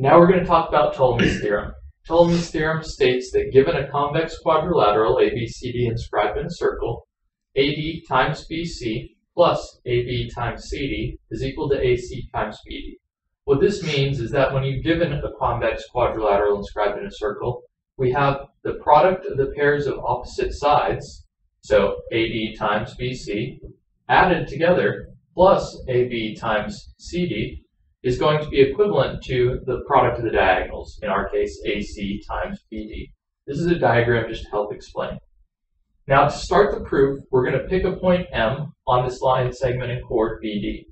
Now we're going to talk about Ptolemy's theorem. Ptolemy's theorem states that given a convex quadrilateral ABCD inscribed in a circle, AD times BC plus AB times CD is equal to AC times BD. What this means is that when you're given a convex quadrilateral inscribed in a circle, we have the product of the pairs of opposite sides, so AD times BC, added together plus AB times CD is going to be equivalent to the product of the diagonals, in our case AC times BD. This is a diagram just to help explain. Now to start the proof, we're going to pick a point M on this line segment and chord BD.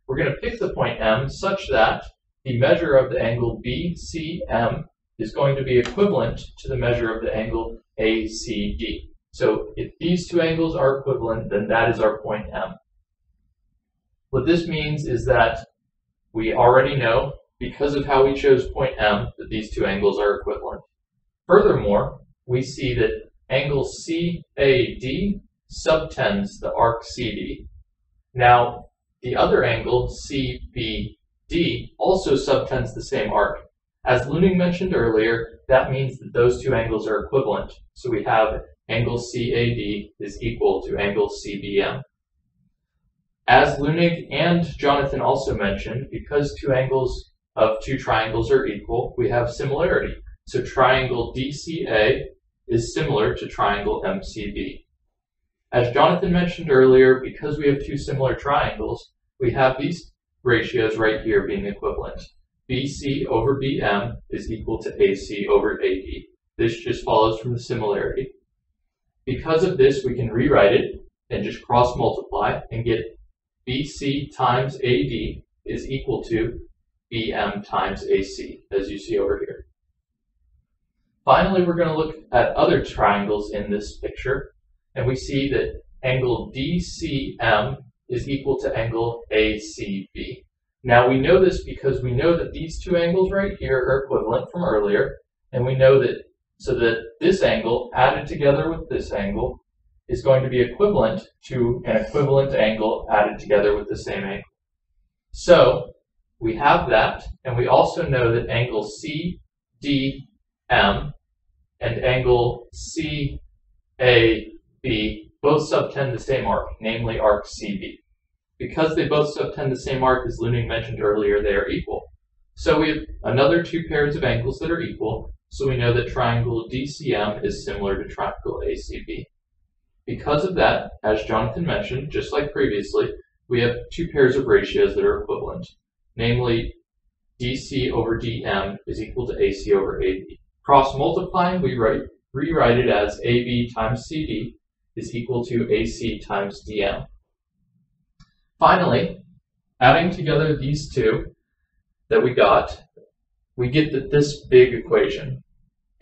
We're going to pick the point M such that the measure of the angle BCM is going to be equivalent to the measure of the angle ACD. So if these two angles are equivalent, then that is our point M. What this means is that we already know, because of how we chose point M, that these two angles are equivalent. Furthermore, we see that angle CAD subtends the arc CD. Now, the other angle CBD also subtends the same arc. As Luning mentioned earlier, that means that those two angles are equivalent. So we have angle CAD is equal to angle CBM. As Luning and Jonathan also mentioned, because two angles of two triangles are equal, we have similarity. So triangle DCA is similar to triangle MCB. As Jonathan mentioned earlier, because we have two similar triangles, we have these ratios right here being equivalent. BC over BM is equal to AC over AD. This just follows from the similarity. Because of this, we can rewrite it and just cross multiply and get BC times AD is equal to BM times AC, as you see over here. Finally, we're going to look at other triangles in this picture, and we see that angle DCM is equal to angle ACB. Now we know this because we know that these two angles right here are equivalent from earlier, and we know that so that this angle added together with this angle is going to be equivalent to an equivalent angle added together with the same angle. So we have that, and we also know that angle CDM and angle CAB both subtend the same arc, namely arc CB. Because they both subtend the same arc, as Luning mentioned earlier, they are equal. So we have another two pairs of angles that are equal, so we know that triangle DCM is similar to triangle ACB. Because of that, as Jonathan mentioned, just like previously, we have two pairs of ratios that are equivalent, namely DC over DM is equal to AC over AD. Cross multiplying, we rewrite it as AB times CD is equal to AC times DM. Finally, adding together these two that we got, we get that this big equation,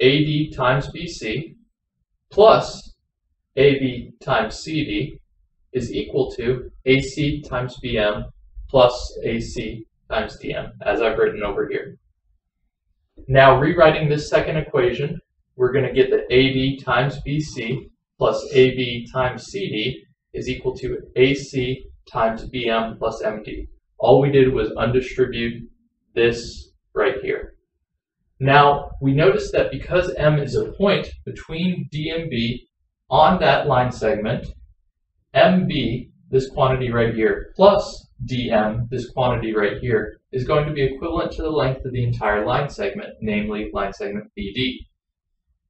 AD times BC plus AB times CD is equal to AC times BM plus AC times DM, as I've written over here. Now, rewriting this second equation, we're going to get that AD times BC plus AB times CD is equal to AC times BM plus MD. All we did was undistribute this right here. Now, we notice that because M is a point between D and B on that line segment, MB, this quantity right here, plus DM, this quantity right here, is going to be equivalent to the length of the entire line segment, namely line segment BD.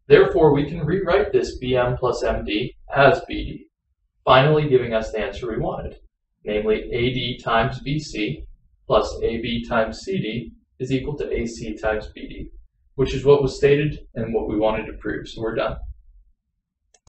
Therefore, we can rewrite this BM plus MD as BD, finally giving us the answer we wanted, namely AD times BC plus AB times CD is equal to AC times BD, which is what was stated and what we wanted to prove, so we're done.